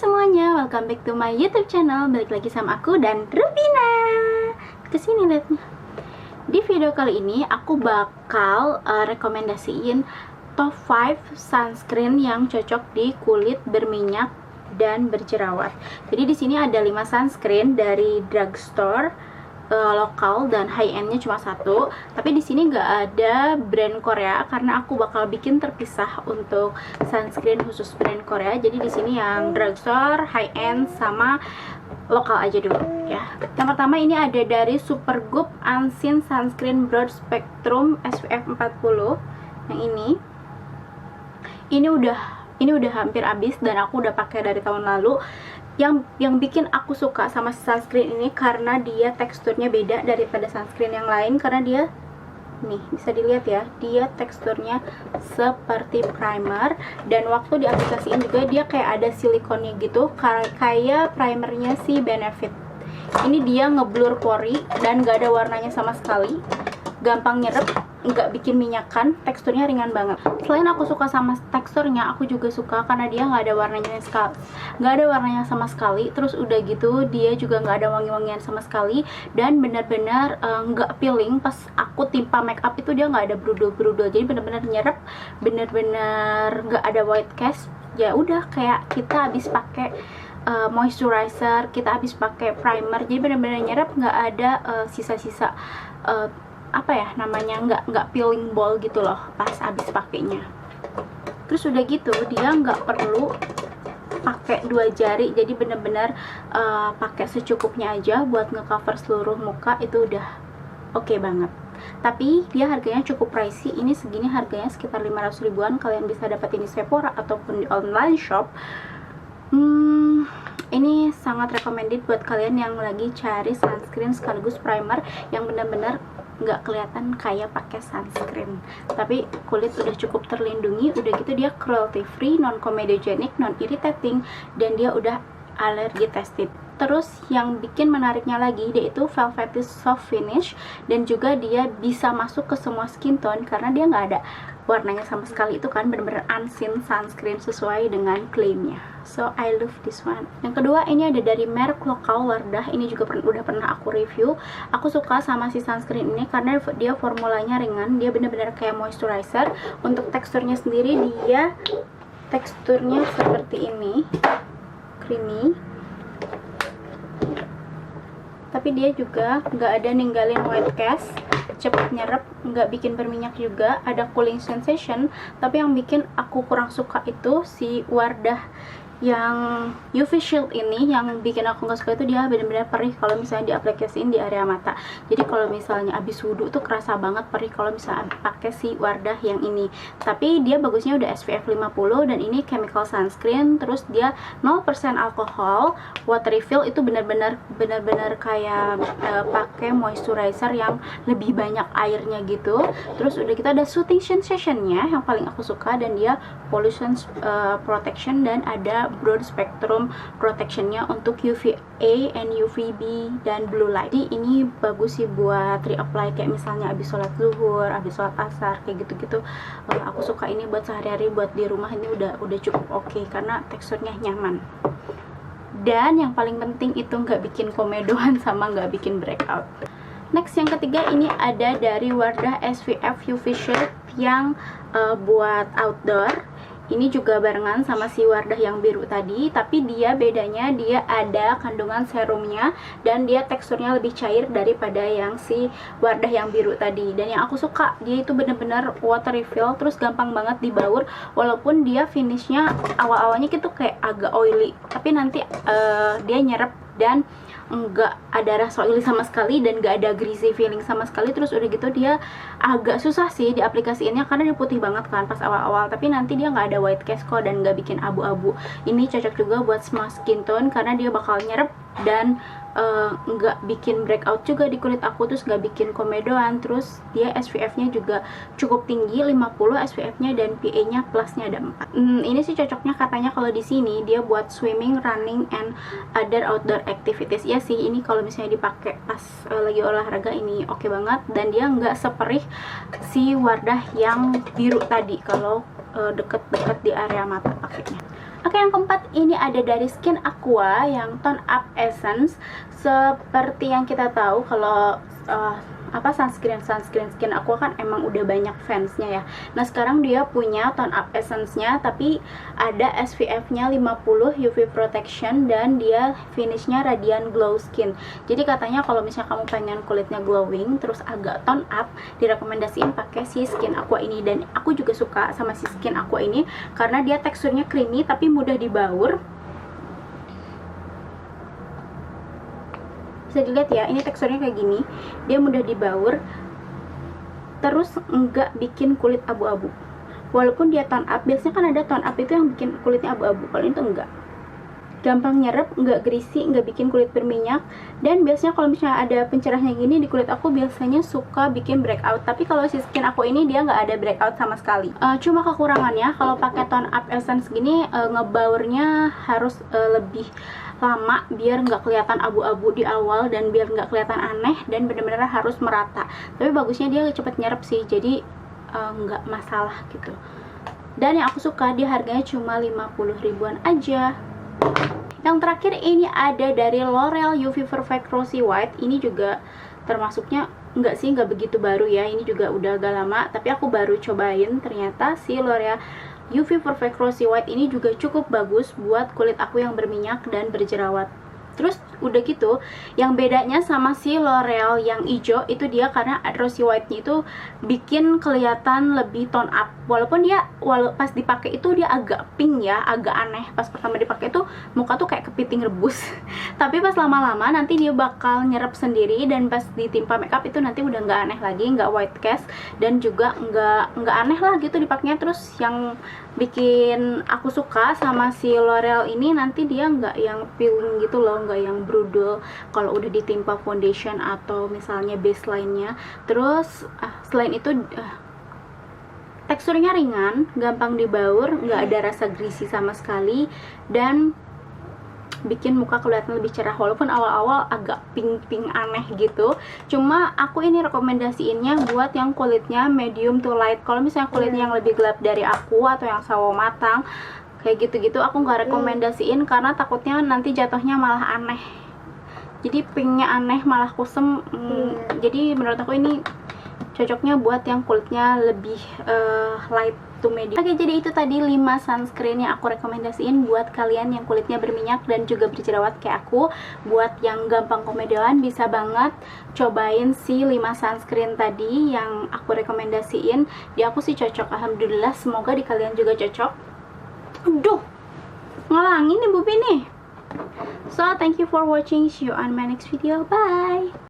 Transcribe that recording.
semuanya, welcome back to my YouTube channel. Balik lagi sama aku dan Rupina. Kesini liatnya. Di video kali ini aku bakal rekomendasiin top 5 sunscreen yang cocok di kulit berminyak dan berjerawat. Jadi di sini ada 5 sunscreen dari drugstore lokal dan high endnya cuma satu. Tapi di sini nggak ada brand Korea karena aku bakal bikin terpisah untuk sunscreen khusus brand Korea. Jadi di sini yang drugstore, high end sama lokal aja dulu ya. Yang pertama ini ada dari Supergoop Unseen Sunscreen Broad Spectrum SPF 40. Yang ini udah hampir habis dan aku udah pakai dari tahun lalu. Yang bikin aku suka sama sunscreen ini karena dia teksturnya beda daripada sunscreen yang lain, karena dia nih bisa dilihat ya, dia teksturnya seperti primer dan waktu diaplikasiin juga dia kayak ada silikonnya gitu, kayak primernya si Benefit. Ini dia ngeblur pori dan gak ada warnanya sama sekali, gampang nyerep, nggak bikin minyakan, teksturnya ringan banget. Selain aku suka sama teksturnya, aku juga suka karena dia nggak ada warnanya sama sekali. Terus udah gitu dia juga nggak ada wangi-wangian sama sekali dan benar-benar nggak peeling. Pas aku timpa make up itu dia nggak ada brudul-brudul, jadi benar-benar nyerep, benar-benar nggak ada white cast. Ya udah kayak kita habis pakai moisturizer, kita habis pakai primer, jadi benar-benar nyerep, nggak ada sisa-sisa apa ya namanya, nggak peeling ball gitu loh pas abis pakainya. Terus udah gitu dia nggak perlu pakai 2 jari, jadi bener-bener pakai secukupnya aja buat ngecover seluruh muka, itu udah oke banget. Tapi dia harganya cukup pricey, ini segini harganya sekitar 500 ribuan. Kalian bisa dapetin di Sephora ataupun di online shop. Ini sangat recommended buat kalian yang lagi cari sunscreen sekaligus primer yang benar-benar nggak kelihatan kayak pakai sunscreen, tapi kulit udah cukup terlindungi. Udah gitu dia cruelty free, non comedogenic, non irritating, dan dia udah allergy tested. Terus yang bikin menariknya lagi, dia itu velvety soft finish dan juga dia bisa masuk ke semua skin tone karena dia nggak ada warnanya sama sekali. Itu kan bener-bener unseen sunscreen sesuai dengan klaimnya. So I love this one. Yang kedua ini ada dari merek lokal Wardah. Ini juga udah pernah aku review. Aku suka sama si sunscreen ini karena dia formulanya ringan, dia bener-bener kayak moisturizer. Untuk teksturnya sendiri dia teksturnya seperti ini, creamy, tapi dia juga nggak ada ninggalin white cast, cepet nyerep, nggak bikin berminyak juga, ada cooling sensation. Tapi yang bikin aku kurang suka itu si Wardah yang UV Shield ini, yang bikin aku nggak suka itu dia benar-benar perih kalau misalnya diaplikasiin di area mata. Jadi kalau misalnya abis wudhu tuh kerasa banget perih kalau misalnya pakai si Wardah yang ini. Tapi dia bagusnya udah SPF 50 dan ini chemical sunscreen, terus dia 0% alkohol, water refill, itu benar-benar kayak pakai moisturizer yang lebih banyak airnya gitu. Terus udah kita ada soothing sensation-nya yang paling aku suka, dan dia pollution protection dan ada broad spectrum protectionnya untuk UVA and UVB dan blue light. Jadi ini bagus sih buat reapply kayak misalnya abis sholat zuhur, abis sholat asar, kayak gitu-gitu. Aku suka ini buat sehari-hari, buat di rumah ini udah cukup oke karena teksturnya nyaman. Dan yang paling penting itu nggak bikin komedoan sama nggak bikin breakout. Next yang ketiga ini ada dari Wardah SPF UV Shield yang buat outdoor. Ini juga barengan sama si Wardah yang biru tadi, tapi dia bedanya dia ada kandungan serumnya dan dia teksturnya lebih cair daripada yang si Wardah yang biru tadi. Dan yang aku suka, dia itu bener-bener water refill, terus gampang banget dibaur. Walaupun dia finishnya awal-awalnya gitu kayak agak oily, tapi nanti dia nyerep dan enggak ada rasa oily sama sekali dan enggak ada greasy feeling sama sekali. Terus udah gitu dia agak susah sih diaplikasiinnya karena dia putih banget kan pas awal-awal, tapi nanti dia nggak ada white cast kok dan nggak bikin abu-abu. Ini cocok juga buat semua skin tone karena dia bakal nyerep dan nggak bikin breakout juga di kulit aku, terus nggak bikin komedoan. Terus dia SPF-nya juga cukup tinggi, 50 SPF-nya, dan PA-nya plusnya ada 4. Ini sih cocoknya katanya kalau di sini dia buat swimming, running, and other outdoor activities. Ya sih, ini kalau misalnya dipakai pas lagi olahraga ini oke banget, dan dia nggak seperih si Wardah yang biru tadi kalau deket-deket di area mata pakainya. Oke, yang keempat ini ada dari Skin Aqua yang Tone Up Essence. Seperti yang kita tahu kalau sunscreen Skin Aqua kan emang udah banyak fansnya ya. Nah, sekarang dia punya Tone Up Essence-nya, tapi ada SPF-nya 50 UV protection dan dia finishnya Radiant Glow Skin. Jadi katanya kalau misalnya kamu pengen kulitnya glowing terus agak tone up, direkomendasiin pakai si Skin Aqua ini. Dan aku juga suka sama si Skin Aqua ini karena dia teksturnya creamy tapi mudah dibaur. Bisa dilihat ya, ini teksturnya kayak gini, dia mudah dibaur, terus enggak bikin kulit abu-abu. Walaupun dia tone up, biasanya kan ada tone up itu yang bikin kulitnya abu-abu, kalau ini tuh enggak. Gampang nyerep, enggak greasy, enggak bikin kulit berminyak. Dan biasanya kalau misalnya ada pencerahnya gini di kulit aku, biasanya suka bikin breakout. Tapi kalau si Skin Aqua ini dia nggak ada breakout sama sekali. Cuma kekurangannya kalau pakai Tone Up Essence gini, ngebaurnya harus lebih lama biar nggak kelihatan abu-abu di awal dan biar nggak kelihatan aneh, dan bener-bener harus merata. Tapi bagusnya dia cepet nyerep sih, jadi nggak masalah gitu. Dan yang aku suka, dia harganya cuma 50 ribuan aja. Yang terakhir ini ada dari L'Oreal UV Perfect Rosy White. Ini juga termasuknya nggak begitu baru ya, ini juga udah agak lama, tapi aku baru cobain. Ternyata si L'Oreal UV Perfect Rosy White ini juga cukup bagus buat kulit aku yang berminyak dan berjerawat. Terus udah gitu, yang bedanya sama si L'Oreal yang hijau itu dia karena Rosy White-nya itu bikin kelihatan lebih tone up. Walaupun dia pas dipakai itu dia agak pink ya, agak aneh. Pas pertama dipakai itu muka tuh kayak kepiting rebus. Tapi pas lama-lama nanti dia bakal nyerap sendiri, dan pas ditimpa makeup itu nanti udah nggak aneh lagi, nggak white cast, dan juga nggak aneh lah gitu dipakainya. Terus yang bikin aku suka sama si L'Oreal ini, nanti dia nggak yang peeling gitu loh, nggak yang brudel kalau udah ditimpa foundation atau misalnya baseline-nya. Terus selain itu teksturnya ringan, gampang dibaur, nggak ada rasa greasy sama sekali, dan bikin muka kelihatan lebih cerah. Walaupun awal-awal agak pink-pink aneh gitu, cuma aku ini rekomendasiinnya buat yang kulitnya medium to light. Kalau misalnya kulitnya yang lebih gelap dari aku atau yang sawo matang kayak gitu-gitu, aku nggak rekomendasiin karena takutnya nanti jatuhnya malah aneh. Jadi pinknya aneh, malah kusem. Jadi menurut aku ini cocoknya buat yang kulitnya lebih light to medium. Oke, jadi itu tadi 5 sunscreen yang aku rekomendasiin buat kalian yang kulitnya berminyak dan juga berjerawat kayak aku. Buat yang gampang komedoan, bisa banget cobain si 5 sunscreen tadi yang aku rekomendasiin. Di aku sih cocok, alhamdulillah. Semoga di kalian juga cocok. Aduh, ngelangin nih Bu nih. So, thank you for watching. See you on my next video. Bye.